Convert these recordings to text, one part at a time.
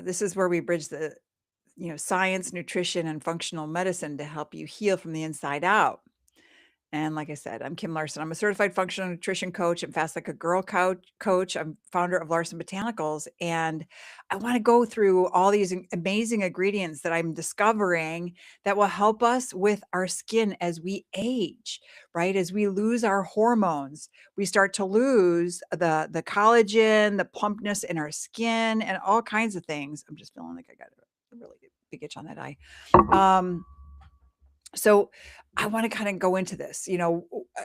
This is where we bridge the, science, nutrition, and functional medicine to help you heal from the inside out. And like I said, I'm Kim Larson. I'm a certified functional nutrition coach and Fast Like a Girl coach. I'm founder of Larson Botanicals. And I want to go through all these amazing ingredients that I'm discovering that will help us with our skin as we age, right? As we lose our hormones, we start to lose the collagen, the plumpness in our skin, and all kinds of things. I'm just feeling like I got a really big itch on that eye. Um, so I want to kind of go into this,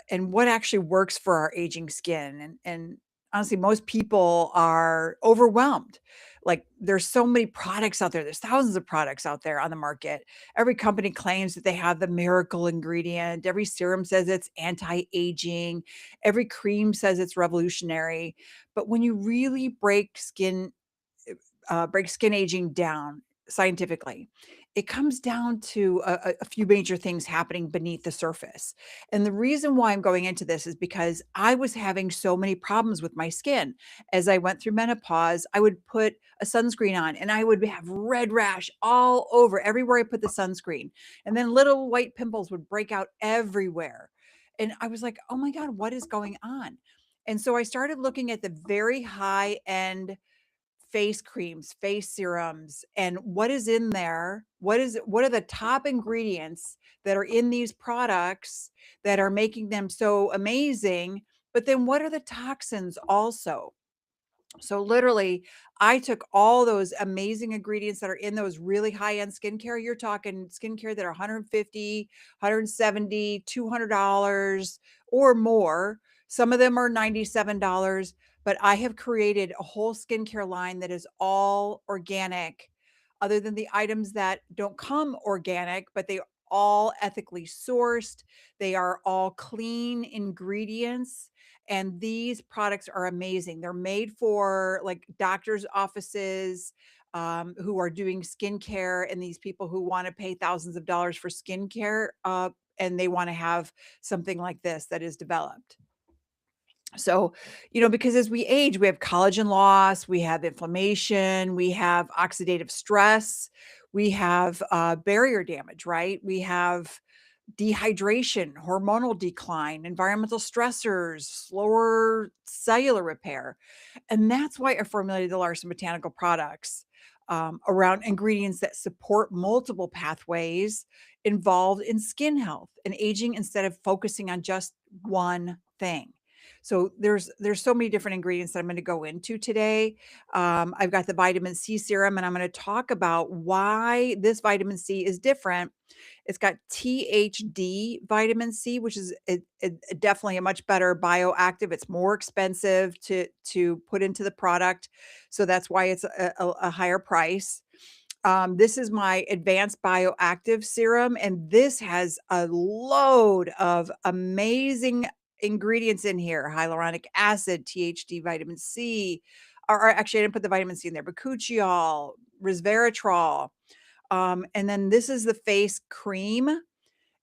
and what actually works for our aging skin. And honestly, most people are overwhelmed. Like there's so many products out there. There's thousands of products out there on the market. Every company claims that they have the miracle ingredient. Every serum says it's anti-aging. Every cream says it's revolutionary. But when you really break skin aging down scientifically, it comes down to a few major things happening beneath the surface. And the reason why I'm going into this is because I was having so many problems with my skin. As I went through menopause, I would put a sunscreen on and I would have red rash all over everywhere I put the sunscreen. And then little white pimples would break out everywhere. And I was like, oh my God, what is going on? And so I started looking at the very high end face creams, face serums, and what is in there? What are the top ingredients that are in these products that are making them so amazing? But then what are the toxins also? So literally, I took all those amazing ingredients that are in those really high-end skincare. You're talking skincare that are 150, 170, $200 or more. Some of them are $97, but I have created a whole skincare line that is all organic, other than the items that don't come organic, but they all ethically sourced. They are all clean ingredients, and these products are amazing. They're made for like doctors' offices, who are doing skincare, and these people who want to pay thousands of dollars for skincare, and they want to have something like this that is developed. So, because as we age, we have collagen loss, we have inflammation, we have oxidative stress, we have barrier damage, right? We have dehydration, hormonal decline, environmental stressors, slower cellular repair. And that's why I formulated the Larson Botanical products, around ingredients that support multiple pathways involved in skin health and aging instead of focusing on just one thing. So there's so many different ingredients that I'm going to go into today. I've got the vitamin C serum, and I'm going to talk about why this vitamin C is different. It's got THD vitamin C, which is definitely a much better bioactive. It's more expensive to put into the product, so that's why it's a higher price. This is my advanced bioactive serum, and this has a load of amazing ingredients in here: hyaluronic acid, THD, vitamin C, or actually, I didn't put the vitamin C in there, bakuchiol, resveratrol. And then this is the face cream.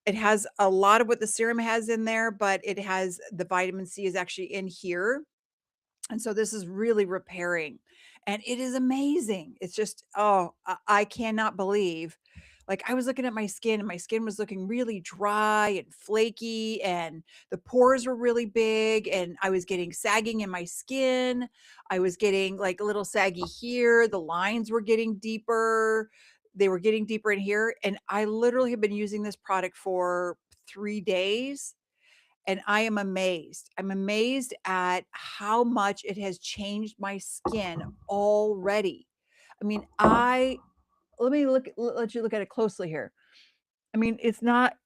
It has a lot of what the serum has in there, but it has the vitamin C is actually in here. And so this is really repairing, and it is amazing. It's just, oh, I cannot believe. Like I was looking at my skin and my skin was looking really dry and flaky, and the pores were really big, and I was getting sagging in my skin. I was getting like a little saggy here. The lines were getting deeper. They were getting deeper in here. And I literally have been using this product for 3 days, and I am amazed. I'm amazed at how much it has changed my skin already. I mean, I let me let you look at it closely here. I mean, it's not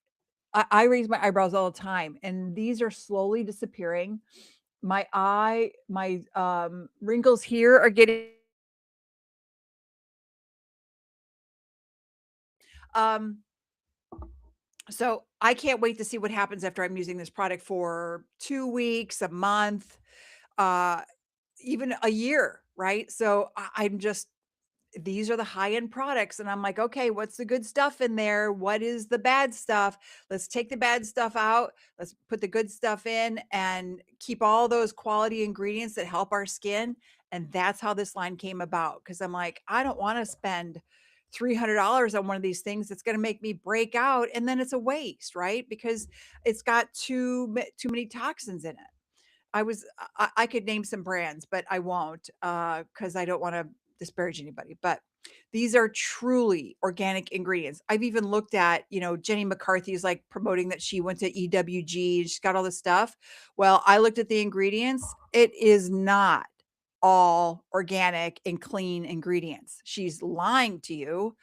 I raise my eyebrows all the time, and these are slowly disappearing. My wrinkles here are getting um so I can't wait to see what happens after I'm using this product for 2 weeks, a month, uh even a year, right? So I'm just these are the high-end products, and I'm like, "Okay, what's the good stuff in there? What is the bad stuff? Let's take the bad stuff out. Let's put the good stuff in and keep all those quality ingredients that help our skin." And that's how this line came about, because I'm like, I don't want to spend $300 on one of these things that's going to make me break out, and then it's a waste, right? Because it's got too many toxins in it. I could name some brands, but I won't, because I don't wanna disparage anybody, but these are truly organic ingredients. I've even looked at, Jenny McCarthy's, like, promoting that she went to EWG, she's got all this stuff. Well, I looked at the ingredients, it is not all organic and clean ingredients. She's lying to you.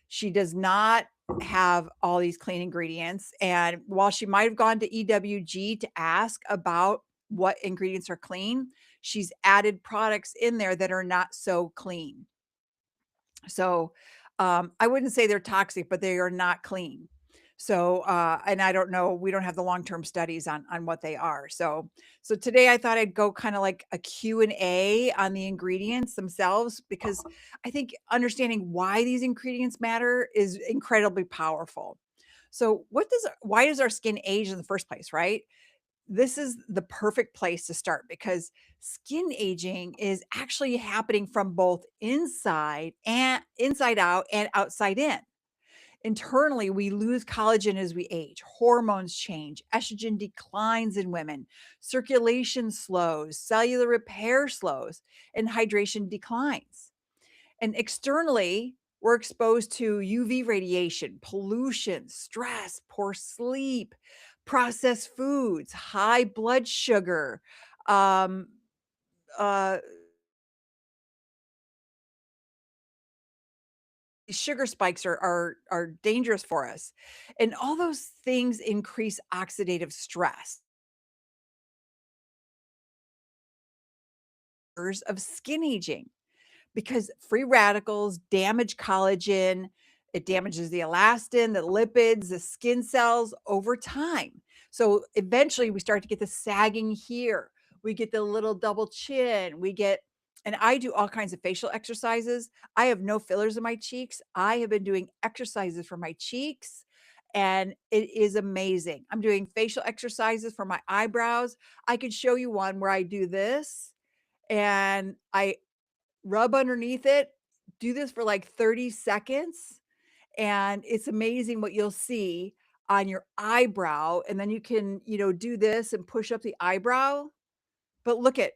She does not have all these clean ingredients, and while she might have gone to EWG to ask about what ingredients are clean, she's added products in there that are not so clean. So, I wouldn't say they're toxic, but they are not clean. So, and I don't know, we don't have the long-term studies on what they are. So today I thought I'd go kind of like a Q&A on the ingredients themselves, because I think understanding why these ingredients matter is incredibly powerful. So, why does our skin age in the first place, right? This is the perfect place to start, because skin aging is actually happening from both inside out and outside in. Internally, we lose collagen as we age, hormones change, estrogen declines in women, circulation slows, cellular repair slows, and hydration declines. And externally, we're exposed to UV radiation, pollution, stress, poor sleep, processed foods, high blood sugar. Um, uh, Sugar spikes are dangerous for us, and all those things increase oxidative stress of skin aging. Because free radicals damage collagen, it damages the elastin, the lipids, the skin cells over time. So eventually we start to get the sagging here. We get the little double chin. And I do all kinds of facial exercises. I have no fillers in my cheeks. I have been doing exercises for my cheeks, and it is amazing. I'm doing facial exercises for my eyebrows. I could show you one where I do this and I rub underneath it, do this for like 30 seconds, and it's amazing what you'll see on your eyebrow, and then you can, do this and push up the eyebrow, but look at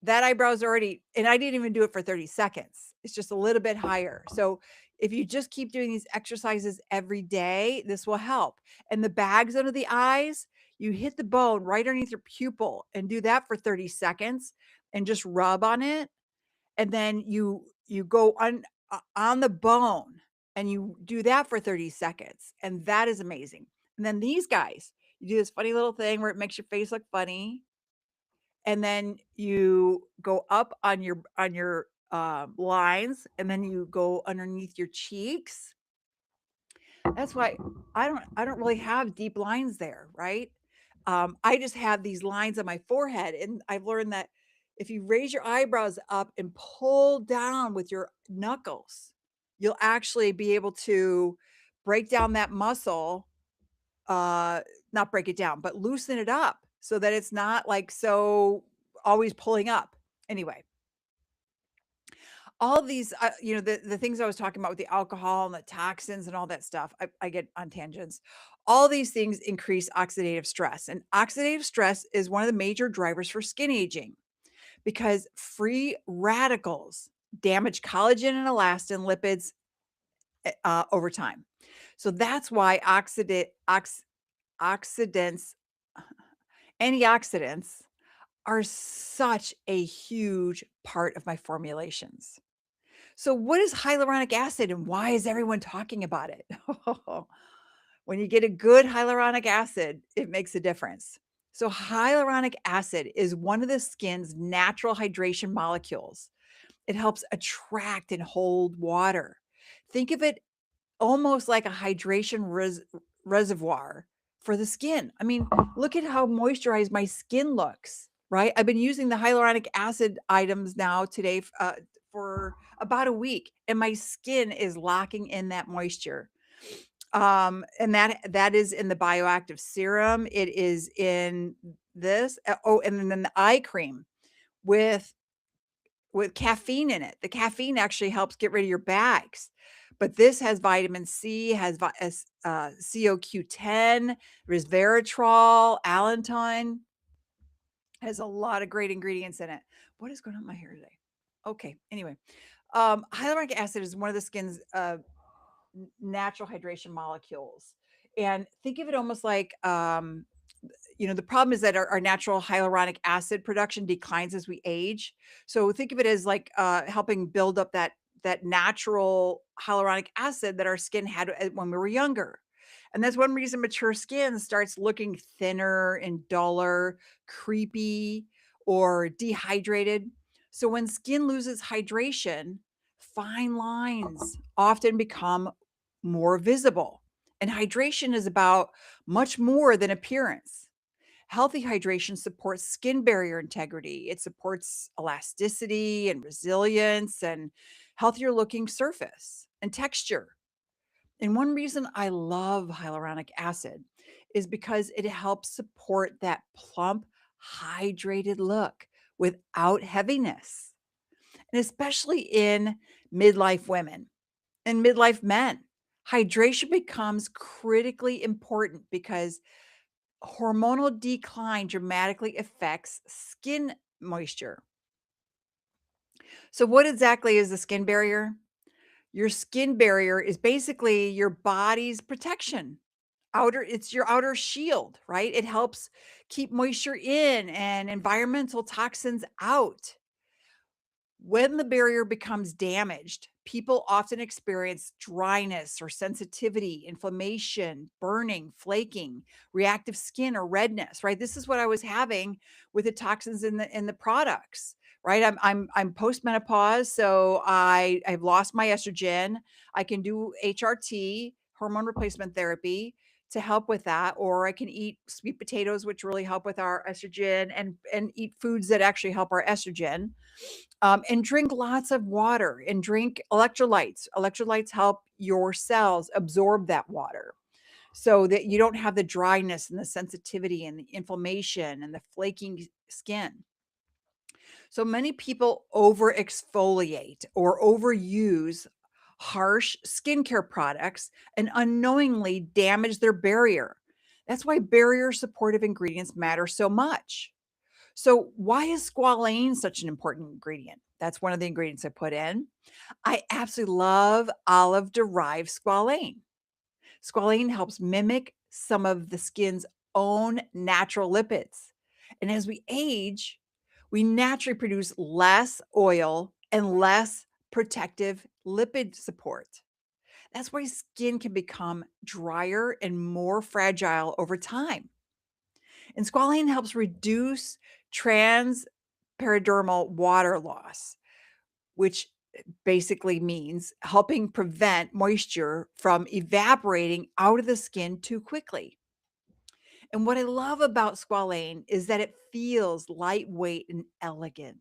that eyebrow's already, and I didn't even do it for 30 seconds. It's just a little bit higher. So if you just keep doing these exercises every day, this will help. And the bags under the eyes, you hit the bone right underneath your pupil and do that for 30 seconds and just rub on it, and then you go on the bone and you do that for 30 seconds, and that is amazing. And then these guys, you do this funny little thing where it makes your face look funny, and then you go up on your lines, and then you go underneath your cheeks. That's why I don't really have deep lines there, right? I just have these lines on my forehead, and I've learned that if you raise your eyebrows up and pull down with your knuckles, you'll actually be able to break down that muscle, uh, not break it down, but loosen it up so that it's not like so always pulling up. Anyway, all these, the things I was talking about with the alcohol and the toxins and all that stuff, I get on tangents. All these things increase oxidative stress, and oxidative stress is one of the major drivers for skin aging, because free radicals damage collagen and elastin lipids over time. So that's why oxidants, antioxidants are such a huge part of my formulations. So, what is hyaluronic acid and why is everyone talking about it? When you get a good hyaluronic acid, it makes a difference. So, hyaluronic acid is one of the skin's natural hydration molecules. It helps attract and hold water. Think of it almost like a hydration reservoir for the skin. I mean, look at how moisturized my skin looks, right? I've been using the hyaluronic acid items now today for about a week, and my skin is locking in that moisture. And that is in the bioactive serum. It is in this. Oh, and then the eye cream with with caffeine in it. The caffeine actually helps get rid of your bags. But this has vitamin C, has CoQ10, resveratrol, allantoin, has a lot of great ingredients in it. What is going on with my hair today? Okay, anyway, hyaluronic acid is one of the skin's natural hydration molecules. And think of it almost like the problem is that our natural hyaluronic acid production declines as we age. So think of it as like helping build up that natural hyaluronic acid that our skin had when we were younger. And that's one reason mature skin starts looking thinner and duller, creepy, or dehydrated. So when skin loses hydration, fine lines often become more visible. And hydration is about much more than appearance. Healthy hydration supports skin barrier integrity. It supports elasticity and resilience and healthier looking surface and texture. And one reason I love hyaluronic acid is because it helps support that plump, hydrated look without heaviness, and especially in midlife women and midlife men. Hydration becomes critically important because hormonal decline dramatically affects skin moisture. So, what exactly is the skin barrier? Your skin barrier is basically your body's protection. It's your outer shield, right? It helps keep moisture in and environmental toxins out. When the barrier becomes damaged, people often experience dryness or sensitivity, inflammation, burning, flaking, reactive skin or redness, right? This is what I was having with the toxins in the products, right? I'm postmenopause, so I've lost my estrogen. I can do HRT, hormone replacement therapy to help with that, or I can eat sweet potatoes which really help with our estrogen and eat foods that actually help our estrogen, and drink lots of water and drink electrolytes. Electrolytes help your cells absorb that water so that you don't have the dryness and the sensitivity and the inflammation and the flaking skin. So many people over exfoliate or overuse harsh skincare products and unknowingly damage their barrier. That's why barrier supportive ingredients matter so much. So, why is squalane such an important ingredient? That's one of the ingredients I put in. I absolutely love olive derived squalane. Squalane helps mimic some of the skin's own natural lipids. And as we age, we naturally produce less oil and less protective lipid support. That's why skin can become drier and more fragile over time. And squalane helps reduce transperidermal water loss, which basically means helping prevent moisture from evaporating out of the skin too quickly. And what I love about squalane is that it feels lightweight and elegant.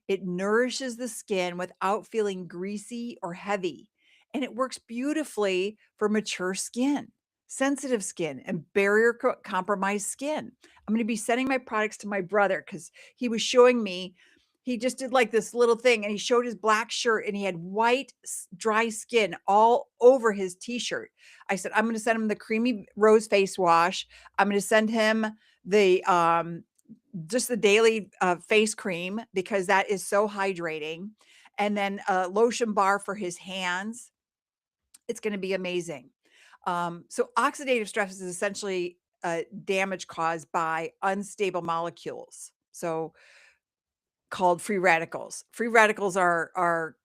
It nourishes the skin without feeling greasy or heavy, and it works beautifully for mature skin, sensitive skin, and barrier compromised skin. I'm going to be sending my products to my brother because he was showing me. He just did like this little thing and he showed his black shirt and he had white, dry skin all over his t shirt. I said, I'm going to send him the creamy rose face wash. I'm going to send him the just the daily face cream because that is so hydrating, and then a lotion bar for his hands. It's going to be amazing. So oxidative stress is essentially damage caused by unstable molecules, so called free radicals. Free radicals are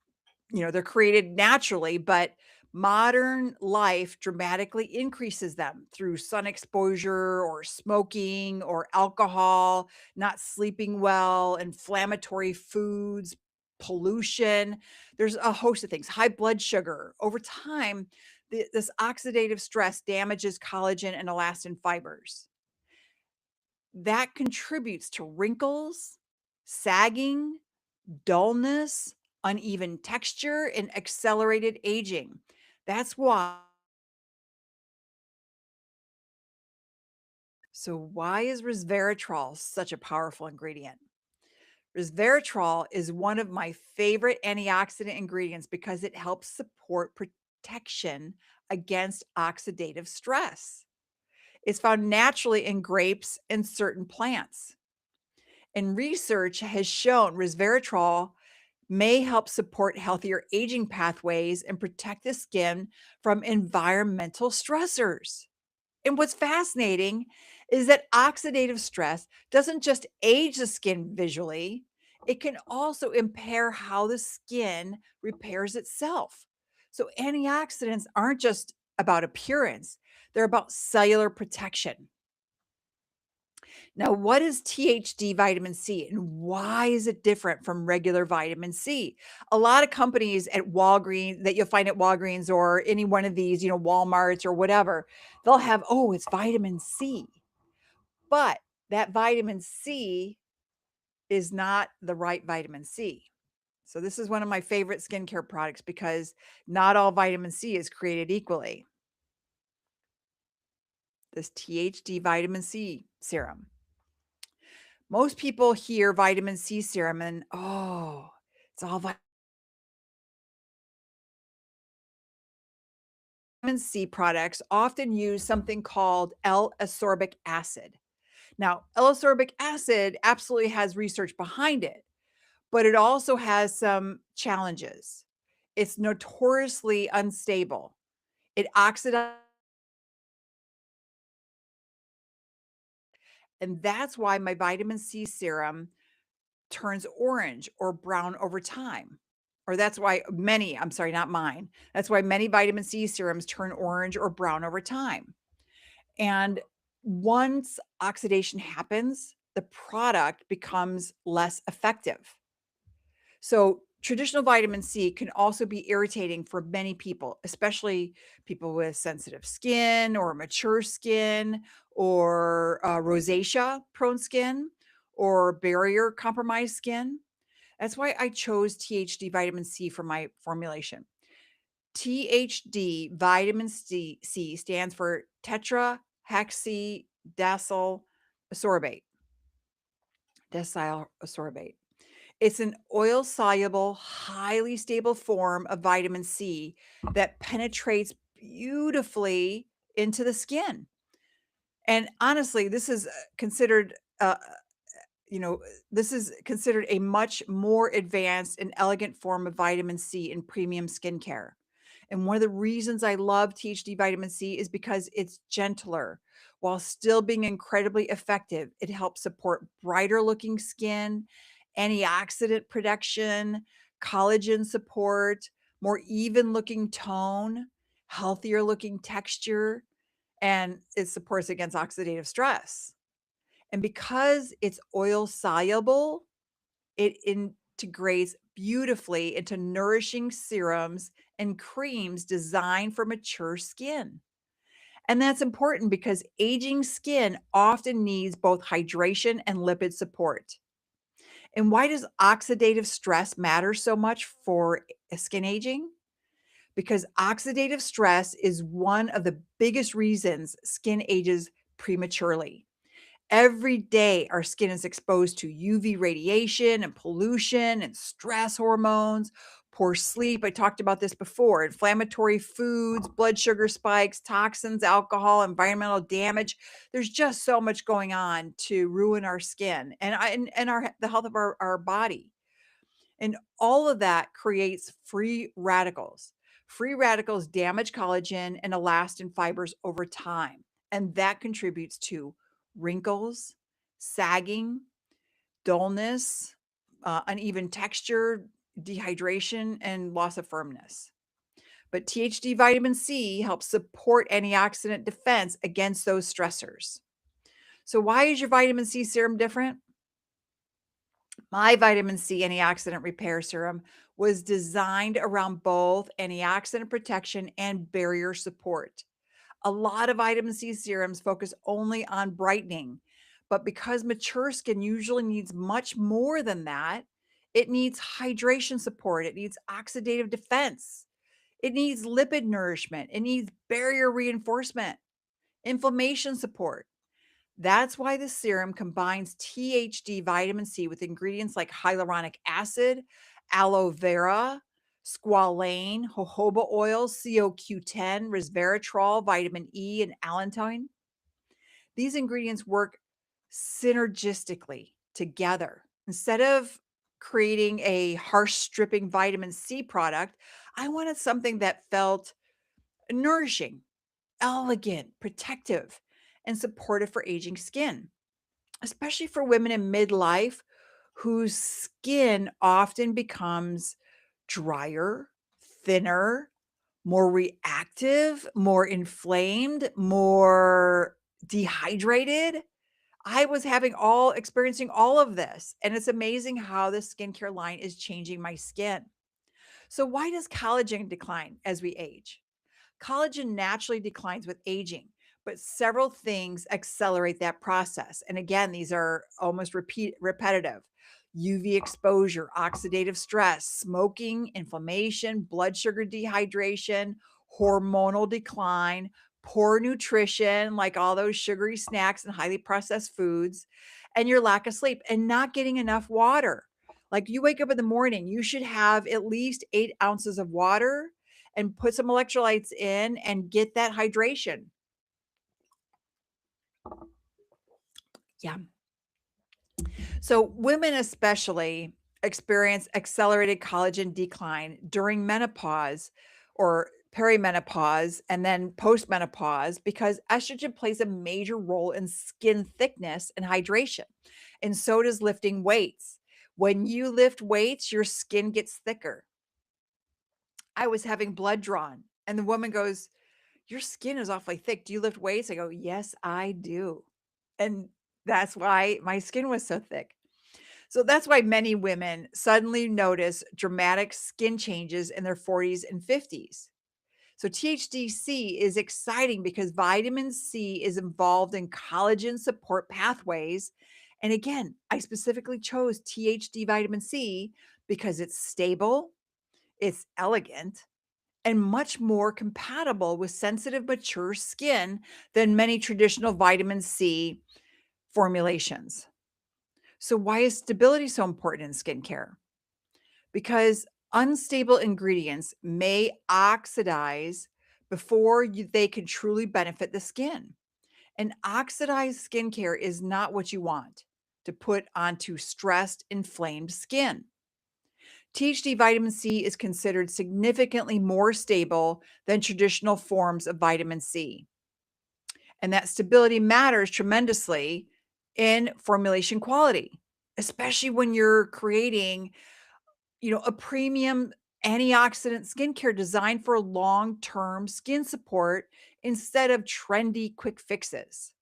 they're created naturally, but modern life dramatically increases them through sun exposure or smoking or alcohol, not sleeping well, inflammatory foods, pollution. There's a host of things, high blood sugar. Over time, this oxidative stress damages collagen and elastin fibers. That contributes to wrinkles, sagging, dullness, uneven texture, and accelerated aging. That's why. So, why is resveratrol such a powerful ingredient? Resveratrol is one of my favorite antioxidant ingredients because it helps support protection against oxidative stress. It's found naturally in grapes and certain plants. And research has shown resveratrol may help support healthier aging pathways and protect the skin from environmental stressors. And what's fascinating is that oxidative stress doesn't just age the skin visually, it can also impair how the skin repairs itself. So, antioxidants aren't just about appearance, they're about cellular protection. Now, what is THD vitamin C and why is it different from regular vitamin C? A lot of companies at Walgreens that you'll find at Walgreens or any one of these, Walmarts or whatever, they'll have, oh, it's vitamin C. But that vitamin C is not the right vitamin C. So, this is one of my favorite skincare products because not all vitamin C is created equally. This THD vitamin C serum. Most people hear vitamin C serum and, "Oh, it's all vitamin C products," often use something called L-ascorbic acid. Now, L-ascorbic acid absolutely has research behind it, but it also has some challenges. It's notoriously unstable. It oxidizes, and that's why my vitamin C serum turns orange or brown over time. Or that's why many, I'm sorry, not mine. That's why many vitamin C serums turn orange or brown over time. And once oxidation happens, the product becomes less effective. So, traditional vitamin C can also be irritating for many people, especially people with sensitive skin or mature skin or rosacea prone skin or barrier compromised skin. That's why I chose THD vitamin C for my formulation. THD vitamin C stands for tetrahexydecyl ascorbate. Decyl ascorbate. It's an oil soluble, highly stable form of vitamin C that penetrates beautifully into the skin. And honestly, this is considered you know, this is considered a much more advanced and elegant form of vitamin C in premium skincare. And one of the reasons I love THD vitamin C is because it's gentler while still being incredibly effective. It helps support brighter looking skin, antioxidant production, collagen support, more even looking tone, healthier looking texture, and it supports against oxidative stress. And because it's oil soluble, it integrates beautifully into nourishing serums and creams designed for mature skin. And that's important because aging skin often needs both hydration and lipid support. And why does oxidative stress matter so much for skin aging? Because oxidative stress is one of the biggest reasons skin ages prematurely. Every day, our skin is exposed to UV radiation and pollution and stress hormones, poor sleep. I talked about this before. Inflammatory foods, blood sugar spikes, toxins, alcohol, environmental damage. There's just so much going on to ruin our skin and our the health of our body. And all of that creates free radicals. Free radicals damage collagen and elastin fibers over time, and that contributes to wrinkles, sagging, dullness, uneven texture, dehydration, and loss of firmness. But THD vitamin C helps support antioxidant defense against those stressors. So, why is your vitamin C serum different? My vitamin C antioxidant repair serum was designed around both antioxidant protection and barrier support. A lot of vitamin C serums focus only on brightening, but because mature skin usually needs much more than that, it needs hydration support, it needs oxidative defense, it needs lipid nourishment, it needs barrier reinforcement, inflammation support. That's why the serum combines THD vitamin C with ingredients like hyaluronic acid, aloe vera, squalane, jojoba oil, CoQ10, resveratrol, vitamin E, and allantoin. These ingredients work synergistically together. Instead of creating a harsh stripping vitamin C product, I wanted something that felt nourishing, elegant, protective, and supportive for aging skin, especially for women in midlife whose skin often becomes drier, thinner, more reactive, more inflamed, more dehydrated. I was having all experiencing all of this, and it's amazing how the skincare line is changing my skin. So why does collagen decline as we age? Collagen naturally declines with aging, but several things accelerate that process. And again, these are almost repetitive. UV exposure, oxidative stress, smoking, inflammation, blood sugar dehydration, hormonal decline, poor nutrition, like all those sugary snacks and highly processed foods, and your lack of sleep and not getting enough water. Like you wake up in the morning, you should have at least 8 ounces of water and put some electrolytes in and get that hydration. Yeah. So women especially experience accelerated collagen decline during menopause or perimenopause and then postmenopause because estrogen plays a major role in skin thickness and hydration. And so does lifting weights. When you lift weights, your skin gets thicker. I was having blood drawn and the woman goes, "Your skin is awfully thick. Do you lift weights?" I go, "Yes, I do." And that's why my skin was so thick. So that's why many women suddenly notice dramatic skin changes in their 40s and 50s. So THDC is exciting because vitamin C is involved in collagen support pathways. And again, I specifically chose THD vitamin C because it's stable, it's elegant, and much more compatible with sensitive, mature skin than many traditional vitamin C formulations. So, why is stability so important in skincare? Because unstable ingredients may oxidize before they can truly benefit the skin. And oxidized skincare is not what you want to put onto stressed, inflamed skin. THD vitamin C is considered significantly more stable than traditional forms of vitamin C. And that stability matters tremendously in formulation quality, especially when you're creating, a premium antioxidant skincare designed for long-term skin support instead of trendy quick fixes.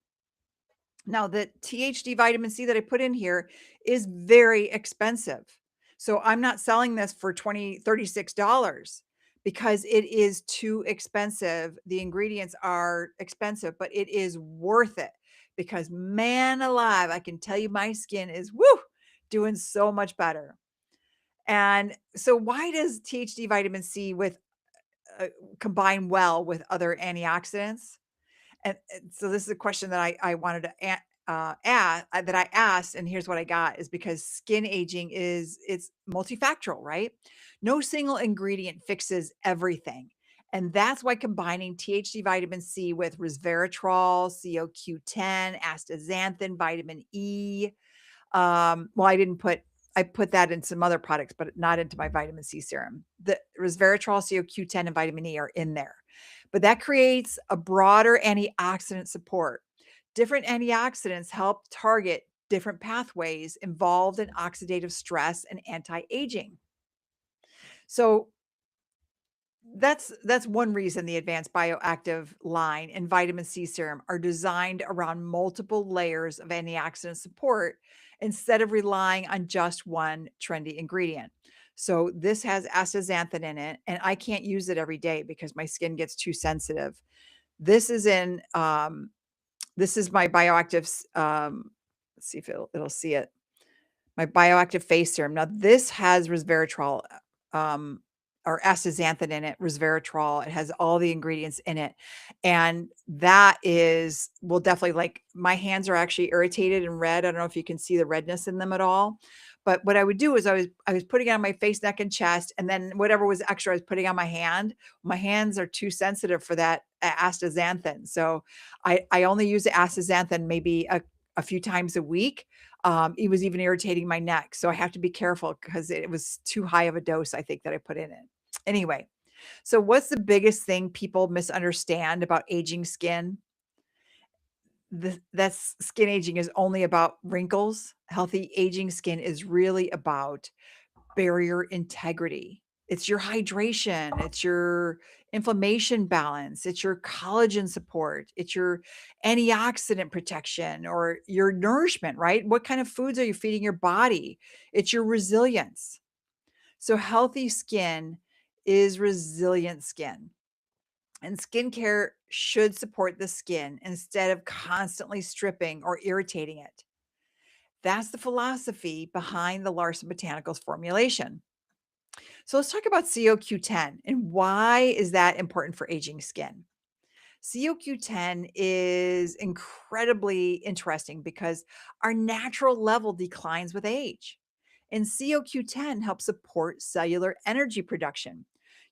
Now, the THD vitamin C that I put in here is very expensive. So I'm not selling this for 36 dollars because it is too expensive. The ingredients are expensive, but it is worth it because man alive, I can tell you my skin is doing so much better. And so why does THD vitamin C uh, combine well with other antioxidants? And so this is a question that I wanted to that I asked, and here's what I got is because skin aging it's multifactorial, right? No single ingredient fixes everything. And that's why combining THC vitamin C with resveratrol, CoQ10, astaxanthin, vitamin E. Well, I put that in some other products, but not into my vitamin C serum. The resveratrol, CoQ10, and vitamin E are in there. But that creates a broader antioxidant support. Different antioxidants help target different pathways involved in oxidative stress and anti-aging. So that's one reason the advanced bioactive line and vitamin C serum are designed around multiple layers of antioxidant support instead of relying on just one trendy ingredient. So this has astaxanthin in it, and I can't use it every day because my skin gets too sensitive. This is in this is my bioactive let's see if it'll see it. My bioactive face serum. Now this has resveratrol um or astaxanthin in it, resveratrol. It has all the ingredients in it. And that is will definitely like my hands are actually irritated and red. I don't know if you can see the redness in them at all. But what I would do is I was putting it on my face, neck, and chest, and then whatever was extra, I was putting on my hand. My hands are too sensitive for that astaxanthin. So I only use the astaxanthin maybe a few times a week. It was even irritating my neck. So I have to be careful because it was too high of a dose, I think, that I put in it. Anyway, so what's the biggest thing people misunderstand about aging skin? That's skin aging is only about wrinkles. Healthy aging skin is really about barrier integrity. It's your hydration, it's your inflammation balance, it's your collagen support, it's your antioxidant protection or your nourishment, right? What kind of foods are you feeding your body? It's your resilience. So healthy skin is resilient skin. And skincare should support the skin instead of constantly stripping or irritating it. That's the philosophy behind the Larson Botanicals formulation. So let's talk about COQ10 and why is that important for aging skin? COQ10 is incredibly interesting because our natural level declines with age. And COQ10 helps support cellular energy production.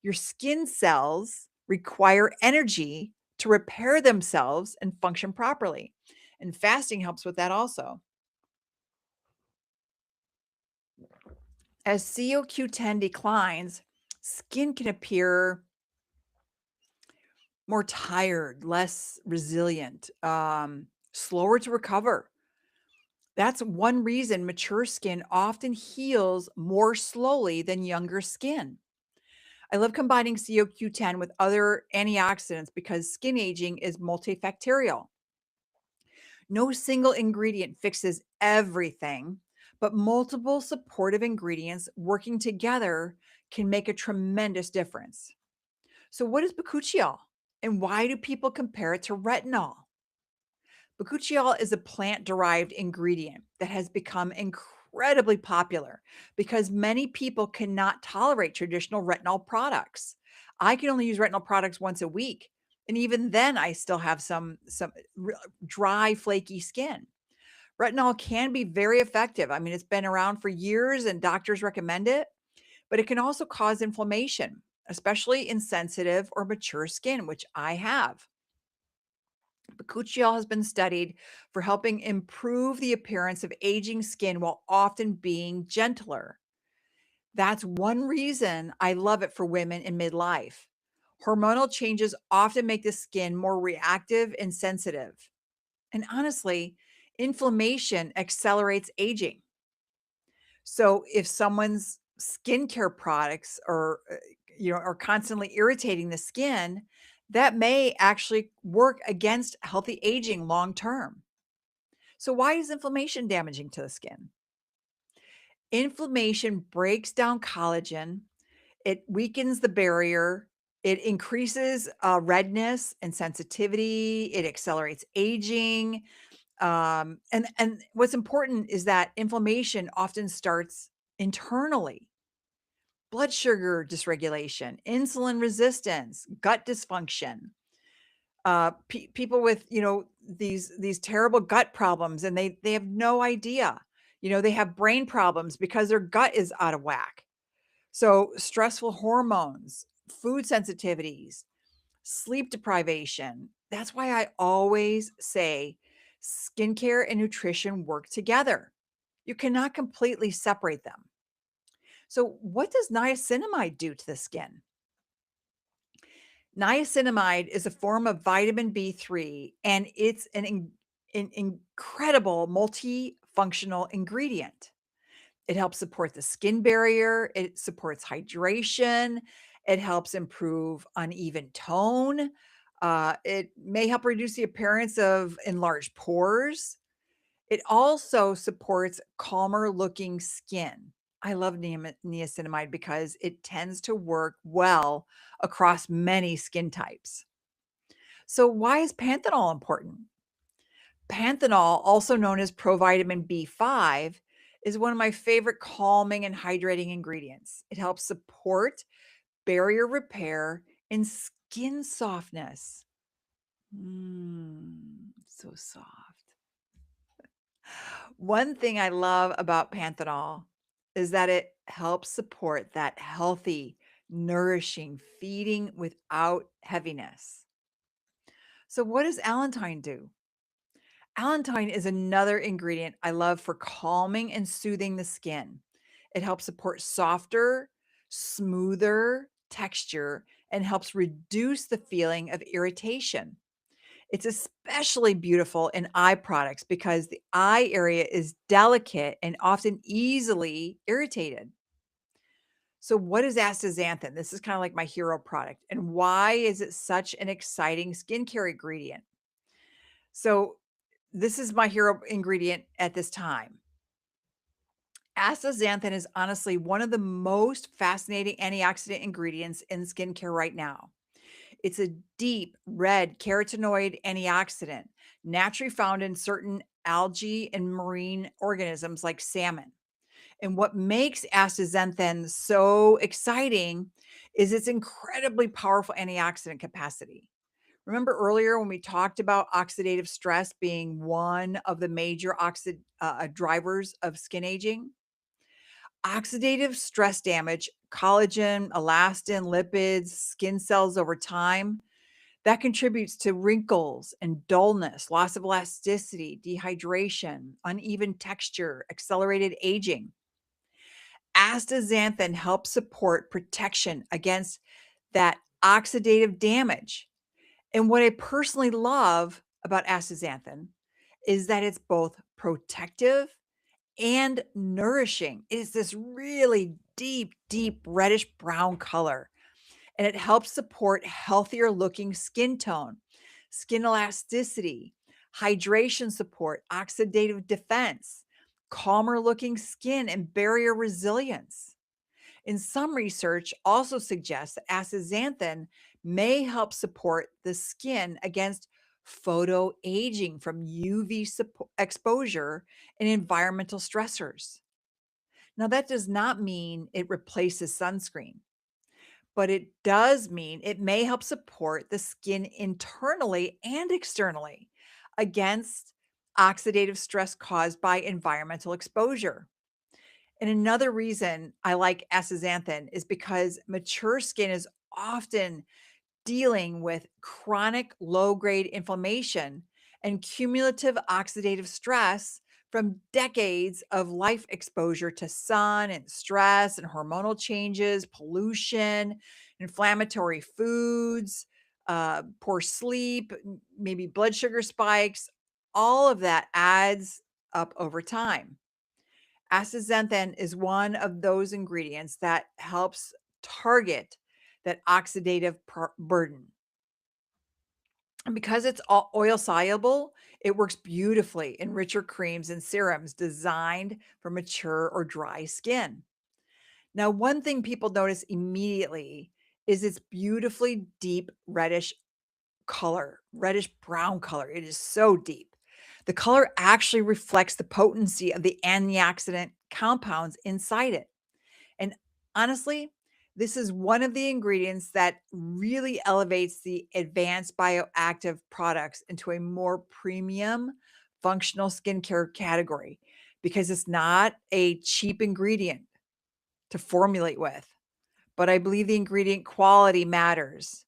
Your skin cells require energy to repair themselves and function properly. And fasting helps with that also. As COQ10 declines, skin can appear more tired, less resilient, slower to recover. That's one reason mature skin often heals more slowly than younger skin. I love combining COQ10 with other antioxidants because skin aging is multifactorial. No single ingredient fixes everything, but multiple supportive ingredients working together can make a tremendous difference. So, what is bakuchiol and why do people compare it to retinol? Bakuchiol is a plant derived ingredient that has become incredibly popular because many people cannot tolerate traditional retinol products. I can only use retinol products once a week. And even then, I still have some dry, flaky skin. Retinol can be very effective. I mean, it's been around for years and doctors recommend it, but it can also cause inflammation, especially in sensitive or mature skin, which I have. Bakuchiol has been studied for helping improve the appearance of aging skin while often being gentler. That's one reason I love it for women in midlife. Hormonal changes often make the skin more reactive and sensitive. And honestly, inflammation accelerates aging. So if someone's skincare products are constantly irritating the skin, that may actually work against healthy aging long term. So why is inflammation damaging to the skin? Inflammation breaks down collagen, it weakens the barrier, it increases redness and sensitivity, it accelerates aging. And what's important is that inflammation often starts internally. Blood sugar dysregulation, insulin resistance, gut dysfunction, people with these terrible gut problems, and they have no idea. They have brain problems because their gut is out of whack. So stressful hormones, food sensitivities, sleep deprivation. That's why I always say skincare and nutrition work together. You cannot completely separate them. So, what does niacinamide do to the skin? Niacinamide is a form of vitamin B3, and it's an incredible multifunctional ingredient. It helps support the skin barrier, it supports hydration, it helps improve uneven tone. It may help reduce the appearance of enlarged pores. It also supports calmer looking skin. I love niacinamide because it tends to work well across many skin types. So, why is panthenol important? Panthenol, also known as provitamin B5, is one of my favorite calming and hydrating ingredients. It helps support barrier repair, and skin softness. So soft. One thing I love about panthenol is that it helps support that healthy, nourishing feeding without heaviness. So, what does allantoin do? Allantoin is another ingredient I love for calming and soothing the skin. It helps support softer, smoother texture and helps reduce the feeling of irritation. It's especially beautiful in eye products because the eye area is delicate and often easily irritated. So, what is astaxanthin? This is kind of like my hero product. And why is it such an exciting skincare ingredient? So, this is my hero ingredient at this time. Astaxanthin is honestly one of the most fascinating antioxidant ingredients in skincare right now. It's a deep red carotenoid antioxidant, naturally found in certain algae and marine organisms like salmon. And what makes astaxanthin so exciting is its incredibly powerful antioxidant capacity. Remember earlier when we talked about oxidative stress being one of the major drivers of skin aging? Oxidative stress damage, collagen, elastin, lipids, skin cells over time that contributes to wrinkles and dullness, loss of elasticity, dehydration, uneven texture, accelerated aging. Astaxanthin helps support protection against that oxidative damage. And what I personally love about astaxanthin is that it's both protective and nourishing. It is this really deep, deep reddish brown color, and it helps support healthier looking skin tone, skin elasticity, hydration support, oxidative defense, calmer looking skin, and barrier resilience. In some research also suggests that astaxanthin may help support the skin against photo aging from UV exposure and environmental stressors. Now, that does not mean it replaces sunscreen, but it does mean it may help support the skin internally and externally against oxidative stress caused by environmental exposure. And another reason I like astaxanthin is because mature skin is often dealing with chronic low grade inflammation and cumulative oxidative stress from decades of life exposure to sun and stress and hormonal changes, pollution, inflammatory foods, poor sleep, maybe blood sugar spikes. All of that adds up over time. Astaxanthin is one of those ingredients that helps target that oxidative burden. And because it's all oil soluble, it works beautifully in richer creams and serums designed for mature or dry skin. Now, one thing people notice immediately is its beautifully deep reddish color, reddish brown color. It is so deep. The color actually reflects the potency of the antioxidant compounds inside it. And honestly, this is one of the ingredients that really elevates the advanced bioactive products into a more premium functional skincare category because it's not a cheap ingredient to formulate with. But I believe the ingredient quality matters.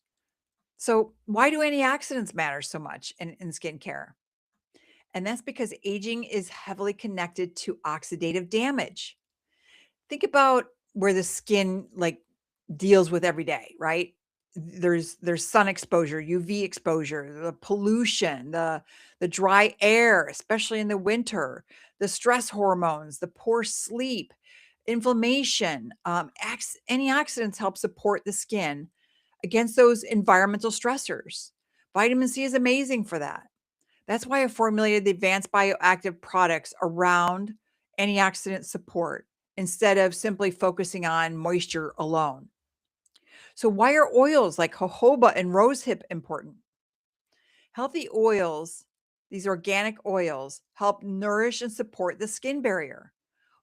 So, why do antioxidants matter so much in skincare? And that's because aging is heavily connected to oxidative damage. Think about where the skin like deals with every day, right? There's sun exposure, UV exposure, the pollution, the dry air, especially in the winter, the stress hormones, the poor sleep, inflammation. Antioxidants help support the skin against those environmental stressors. Vitamin C is amazing for that. That's why I formulated the advanced bioactive products around antioxidant support instead of simply focusing on moisture alone. So, why are oils like jojoba and rosehip important? Healthy oils, these organic oils, help nourish and support the skin barrier.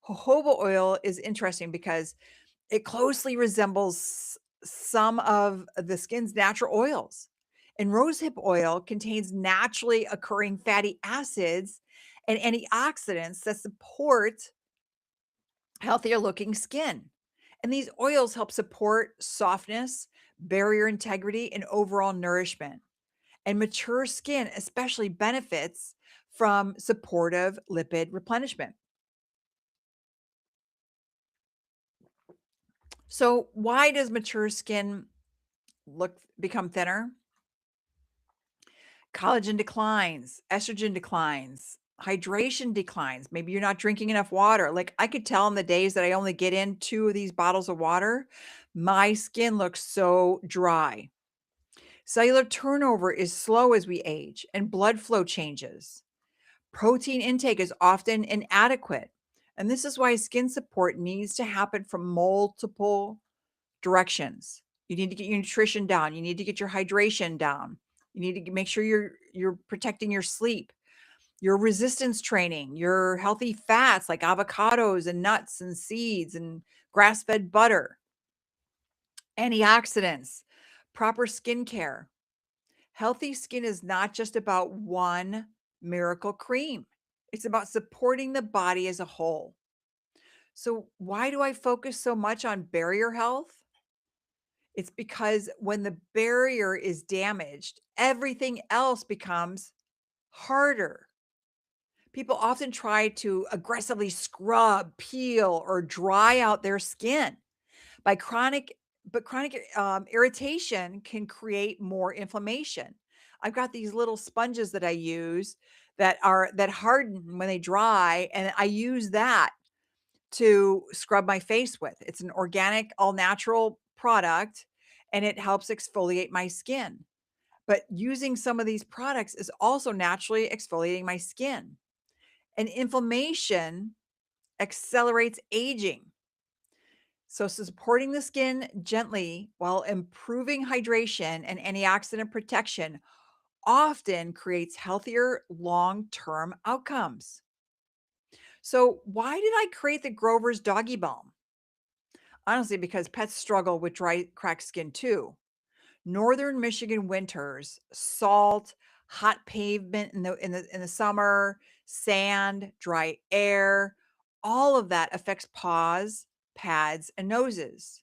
Jojoba oil is interesting because it closely resembles some of the skin's natural oils. And rosehip oil contains naturally occurring fatty acids and antioxidants that support healthier looking skin. And these oils help support softness, barrier integrity, and overall nourishment. And mature skin especially benefits from supportive lipid replenishment. So, why does mature skin become thinner? Collagen declines, estrogen declines, hydration declines. Maybe you're not drinking enough water. Like I could tell on the days that I only get in 2 of these bottles of water, my skin looks so dry. Cellular turnover is slow as we age and blood flow changes. Protein intake is often inadequate. And this is why skin support needs to happen from multiple directions. You need to get your nutrition down. You need to get your hydration down. You need to make sure you're protecting your sleep, your resistance training, your healthy fats like avocados and nuts and seeds and grass-fed butter, antioxidants, proper skincare. Healthy skin is not just about one miracle cream. It's about supporting the body as a whole. So, why do I focus so much on barrier health? It's because when the barrier is damaged, everything else becomes harder. People often try to aggressively scrub, peel, or dry out their skin by chronic irritation can create more inflammation. I've got these little sponges that I use that harden when they dry, and I use that to scrub my face with. It's an organic, all natural product, and it helps exfoliate my skin. But using some of these products is also naturally exfoliating my skin. And inflammation accelerates aging. So, supporting the skin gently while improving hydration and antioxidant protection often creates healthier long term outcomes. So, why did I create the Grover's Doggy Balm? Honestly, because pets struggle with dry, cracked skin too. Northern Michigan winters, salt, hot pavement in the summer, sand, dry air, all of that affects paws, pads, and noses,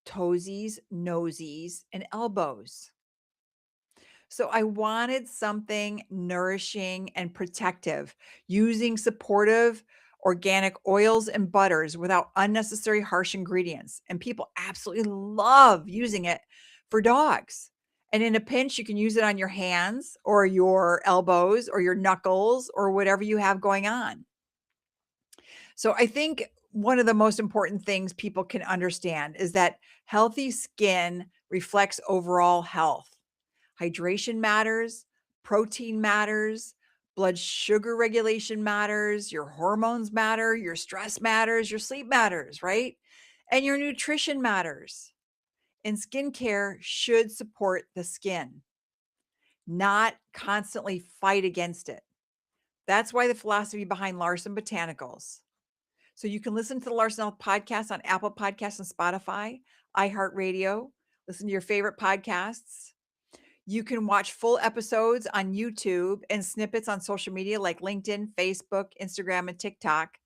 toesies, nosies, and elbows. So I wanted something nourishing and protective, using supportive organic oils and butters without unnecessary harsh ingredients. And people absolutely love using it for dogs. And in a pinch, you can use it on your hands or your elbows or your knuckles or whatever you have going on. So I think one of the most important things people can understand is that healthy skin reflects overall health. Hydration matters, protein matters, blood sugar regulation matters, your hormones matter, your stress matters, your sleep matters, right? And your nutrition matters. And skincare should support the skin, not constantly fight against it. That's why the philosophy behind Larson Botanicals. So you can listen to the Larson podcast on Apple Podcasts and Spotify, iHeartRadio, listen to your favorite podcasts. You can watch full episodes on YouTube and snippets on social media like LinkedIn, Facebook, Instagram, and TikTok.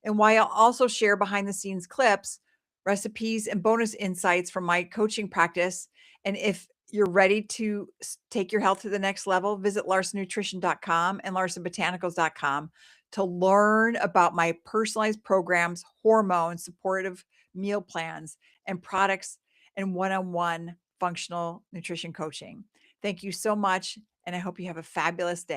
And while I'll also share behind the scenes clips, recipes, and bonus insights from my coaching practice. And if you're ready to take your health to the next level, visit larsonnutrition.com and larsonbotanicals.com to learn about my personalized programs, hormones, supportive meal plans, and products and one on one functional nutrition coaching. Thank you so much, and I hope you have a fabulous day.